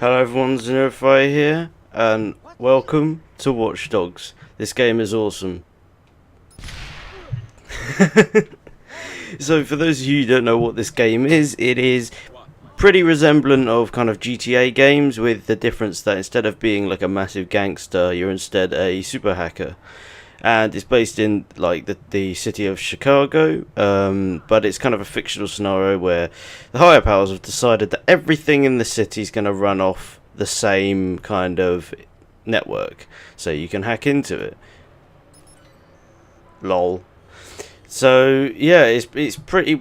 Hello everyone, Zenify here, and welcome to Watch Dogs. This game is awesome. So for those of you who don't know what this game is, it is pretty resemblant of kind of GTA games, with the difference that instead of being like a massive gangster, you're instead a super hacker. And it's based in like the city of Chicago, but it's kind of a fictional scenario where the higher powers have decided that everything in the city is going to run off the same kind of network, so you can hack into it. Lol. So yeah,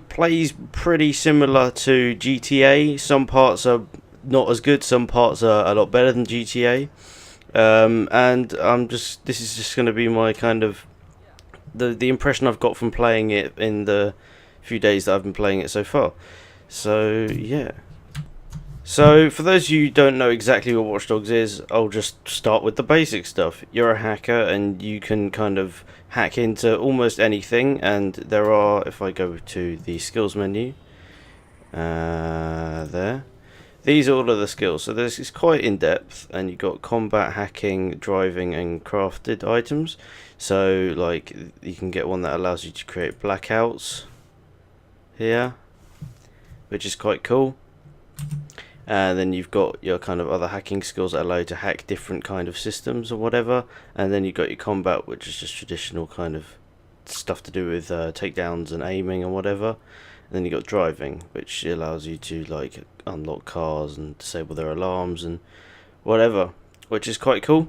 plays pretty similar to GTA. Some parts are not as good, some parts are a lot better than GTA. And this is just going to be my kind of the impression I've got from playing it in the few days that I've been playing it so far. So yeah. So for those of you who don't know exactly what Watch Dogs is, I'll just start with the basic stuff. You're a hacker and you can kind of hack into almost anything, and there are, if I go to the skills menu, there. These are all of the skills, so this is quite in depth, and you've got combat, hacking, driving, and crafted items. So like you can get one that allows you to create blackouts here, which is quite cool. And then you've got your kind of other hacking skills that allow you to hack different kind of systems or whatever. And then you've got your combat, which is just traditional kind of stuff to do with takedowns and aiming and whatever. And then you got driving, which allows you to like unlock cars and disable their alarms and whatever, which is quite cool.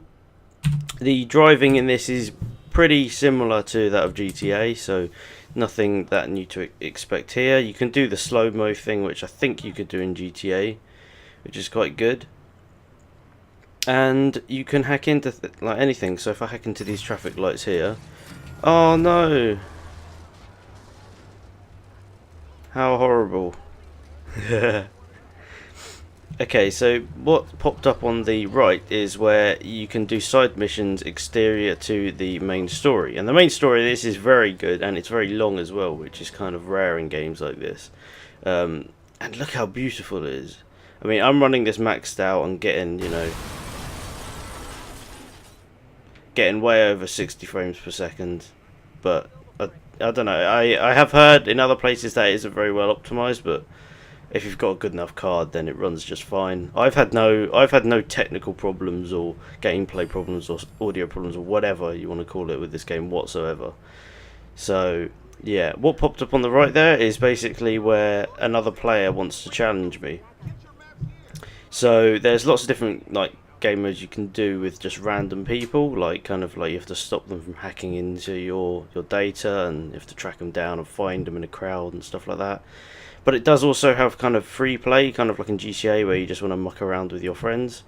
The driving in this is pretty similar to that of GTA, so nothing that new to expect here. You can do the slow-mo thing, which I think you could do in GTA, which is quite good. And you can hack into like anything. So if I hack into these traffic lights here, oh no! How horrible. Okay, so what popped up on the right is where you can do side missions exterior to the main story. And the main story of this is very good, and it's very long as well, which is kind of rare in games like this. And look how beautiful it is. I mean, I'm running this maxed out and getting, you know, getting way over 60 frames per second, but I don't know. I have heard in other places that it isn't very well optimized, but if you've got a good enough card, then it runs just fine. I've had no technical problems or gameplay problems or audio problems or whatever you want to call it with this game whatsoever. So yeah, what popped up on the right there is basically where another player wants to challenge me. So there's lots of different like game modes you can do with just random people, like kind of like you have to stop them from hacking into your data, and you have to track them down and find them in a crowd and stuff like that. But it does also have kind of free play, kind of like in GTA, where you just want to muck around with your friends.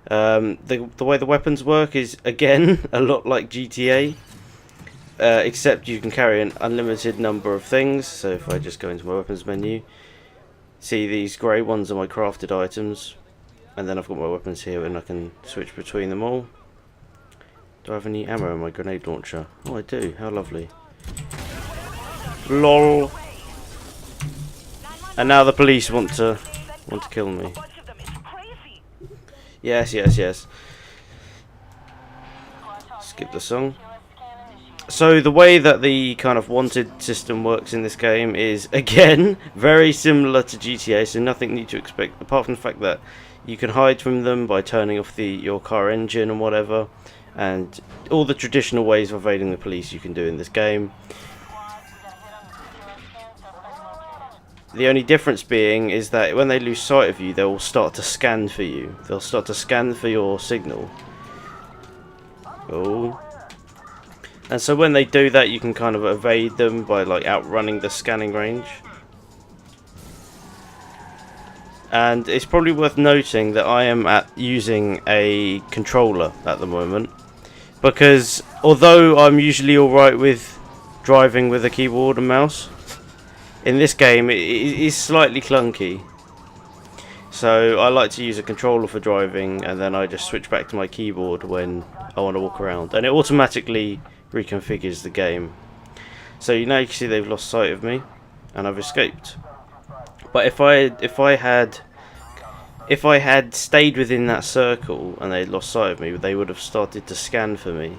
The way the weapons work is, again, a lot like GTA, except you can carry an unlimited number of things. So if I just go into my weapons menu, see these grey ones are my crafted items, and then I've got my weapons here and I can switch between them all. Do I have any ammo in my grenade launcher? Oh, I do. How lovely. LOL. And now the police want to kill me. Yes, yes, yes. Skip the song. So the way that the kind of wanted system works in this game is, again, very similar to GTA, so nothing new to expect, apart from the fact that you can hide from them by turning off your car engine and whatever, and all the traditional ways of evading the police you can do in this game. The only difference being is that when they lose sight of you, they will start to scan for you. They'll start to scan for your signal. Oh. And so when they do that, you can kind of evade them by like outrunning the scanning range. And it's probably worth noting that I am using a controller at the moment, because although I'm usually alright with driving with a keyboard and mouse, in this game it is slightly clunky. So I like to use a controller for driving, and then I just switch back to my keyboard when I want to walk around, and it automatically reconfigures the game. So now you can see they've lost sight of me and I've escaped. But if I had if I had stayed within that circle and they'd lost sight of me, they would have started to scan for me.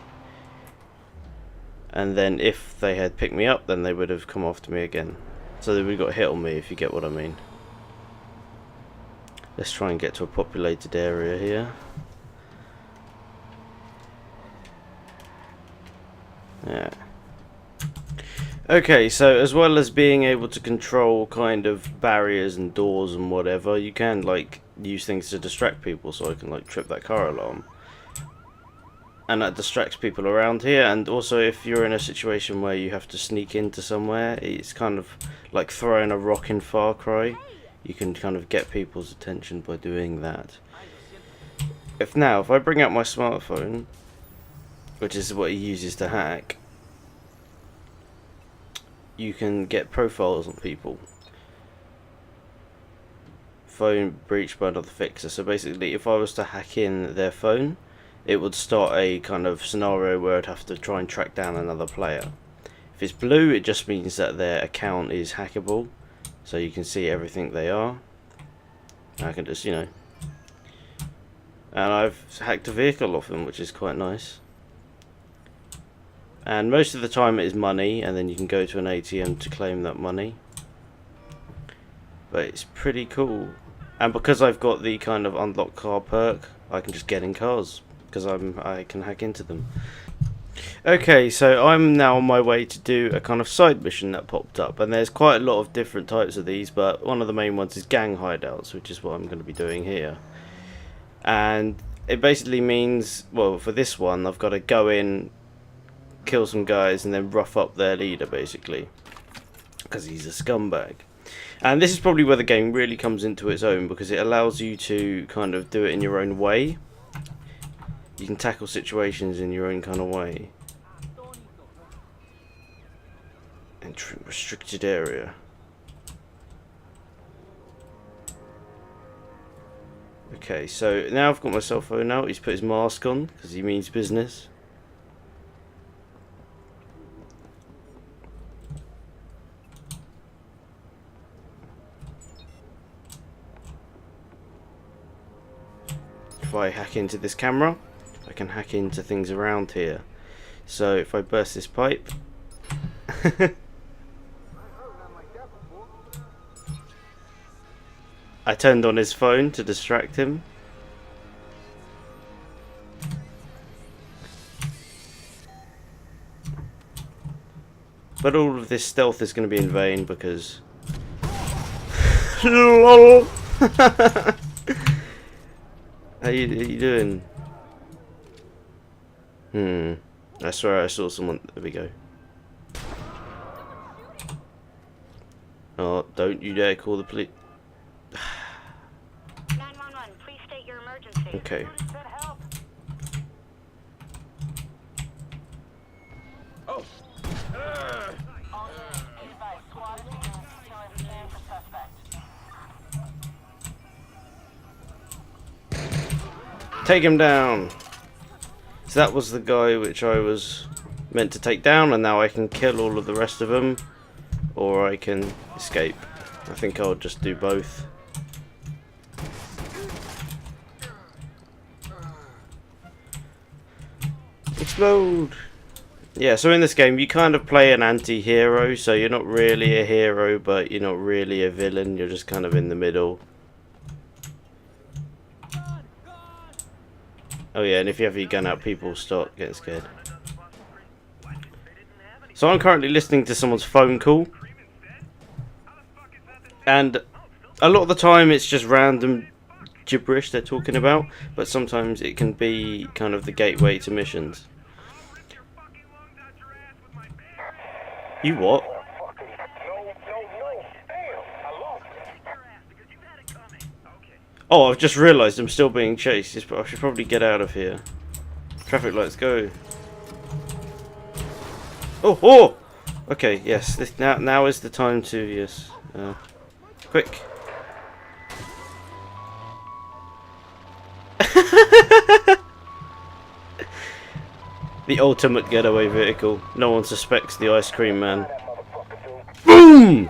And then if they had picked me up, then they would have come after me again. So they would have got a hit on me, if you get what I mean. Let's try and get to a populated area here. Yeah. Okay, so as well as being able to control kind of barriers and doors and whatever, you can like use things to distract people, so I can like trip that car alarm. And that distracts people around here, and also if you're in a situation where you have to sneak into somewhere, it's kind of like throwing a rock in Far Cry. You can kind of get people's attention by doing that. If I bring out my smartphone, which is what he uses to hack, you can get profiles on people. Phone breached by another fixer. So basically, if I was to hack in their phone, it would start a kind of scenario where I'd have to try and track down another player. If it's blue, it just means that their account is hackable, so you can see everything they are. I can just, and I've hacked a vehicle off them, which is quite nice. And most of the time it is money, and then you can go to an ATM to claim that money. But it's pretty cool. And because I've got the kind of unlock car perk, I can just get in cars, because I can hack into them. Okay, so I'm now on my way to do a kind of side mission that popped up, and there's quite a lot of different types of these, but one of the main ones is gang hideouts, which is what I'm going to be doing here. And it basically means, well, for this one, I've got to go in, kill some guys, and then rough up their leader, basically, because he's a scumbag. And this is probably where the game really comes into its own, because it allows you to kind of do it in your own way. You can tackle situations in your own kind of way. Entering restricted area. Okay, so now I've got my cell phone out. He's put his mask on because he means business. If I hack into this camera, I can hack into things around here. So if I burst this pipe, I turned on his phone to distract him. But all of this stealth is going to be in vain because LOL. How you doing? I swear I saw someone. There we go. Oh, don't you dare call the police. 911, please state your emergency. Okay. Oh. Take him down. So that was the guy which I was meant to take down, and now I can kill all of the rest of them, or I can escape. I think I'll just do both. Explode! Yeah, so in this game you kind of play an anti-hero, so you're not really a hero, but you're not really a villain, you're just kind of in the middle. Oh yeah, and if you have your gun out, people start getting scared. So I'm currently listening to someone's phone call, and a lot of the time it's just random gibberish they're talking about, but sometimes it can be kind of the gateway to missions. You what? Oh, I've just realised I'm still being chased. I should probably get out of here. Traffic lights, go. Oh, oh! Okay, yes. Now is the time to, yes. Quick. The ultimate getaway vehicle. No one suspects the ice cream man. Boom!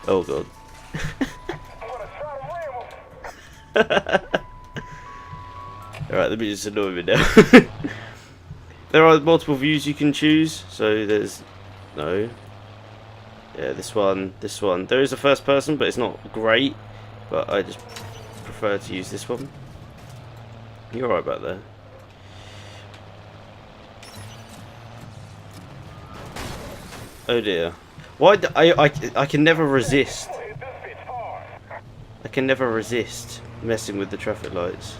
Oh god. Alright, let me just annoy me now. There are multiple views you can choose, so there's no. Yeah, this one. There is a first person, but it's not great. But I just prefer to use this one. You're right about there. Oh dear. Why? I can never resist. I can never resist messing with the traffic lights.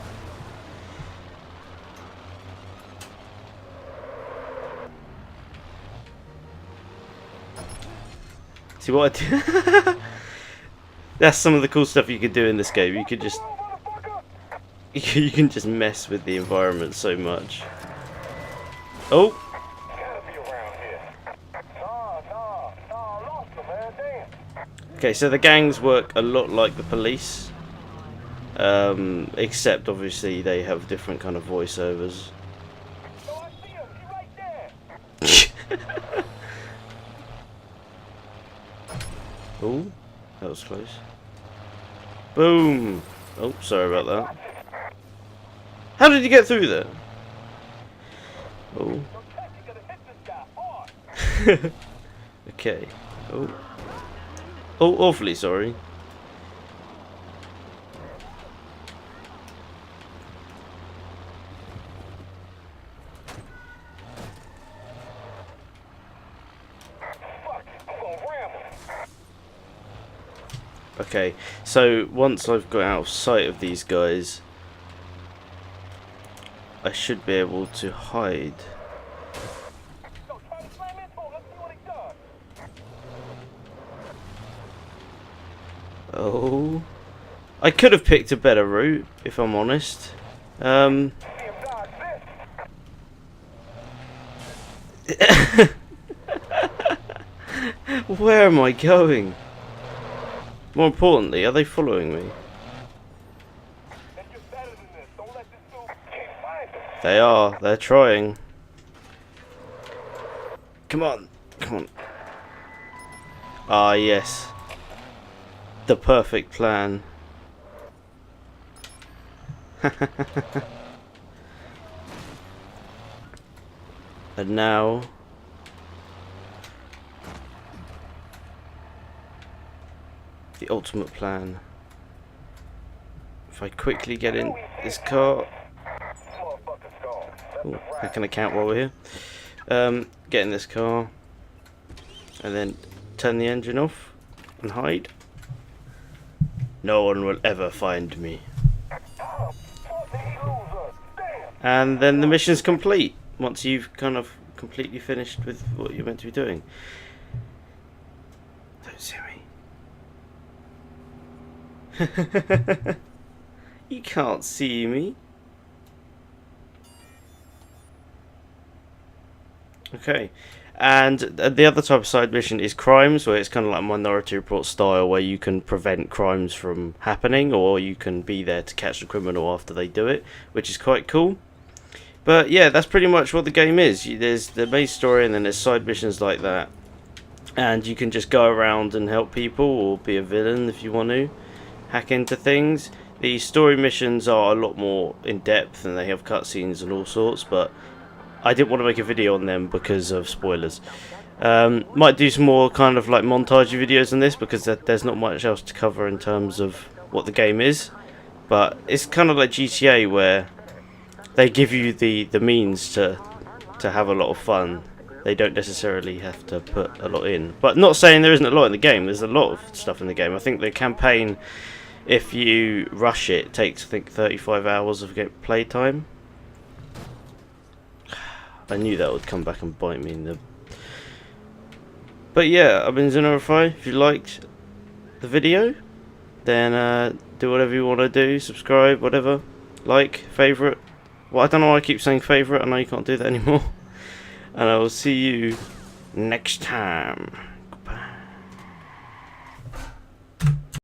See what I do? That's some of the cool stuff you could do in this game. You could just you can just mess with the environment so much. Oh. Okay, so the gangs work a lot like the police, except obviously they have different kind of voiceovers. Oh, that was close. Boom! Oh, sorry about that. How did you get through there? Oh. Okay. Oh. Oh, awfully sorry. Okay, so once I've got out of sight of these guys, I should be able to hide. Oh, I could have picked a better route, if I'm honest. Where am I going? More importantly, are they following me? They are. They're trying. Come on. Come on. Ah, yes. The perfect plan. And now the ultimate plan. If I quickly get in this car. Ooh, I can account while we're here. Get in this car and then turn the engine off and hide. No one will ever find me. And then the mission's complete once you've kind of completely finished with what you're meant to be doing. Don't see me. You can't see me. Okay. And the other type of side mission is crimes, where it's kind of like Minority Report style, where you can prevent crimes from happening, or you can be there to catch the criminal after they do it, which is quite cool. But yeah, that's pretty much what the game is. There's the main story, and then there's side missions like that. And you can just go around and help people, or be a villain if you want to. Hack into things. The story missions are a lot more in depth, and they have cutscenes and all sorts, but I didn't want to make a video on them because of spoilers. Might do some more kind of like montage videos on this, because there's not much else to cover in terms of what the game is. But it's kind of like GTA, where they give you the means to have a lot of fun. They don't necessarily have to put a lot in. But not saying there isn't a lot in the game. There's a lot of stuff in the game. I think the campaign, if you rush it, takes I think 35 hours of play time. I knew that would come back and bite me in the... But yeah, I've been Xenorify. If you liked the video, then do whatever you want to do. Subscribe, whatever. Like, favourite. Well, I don't know why I keep saying favourite. I know you can't do that anymore. And I will see you next time.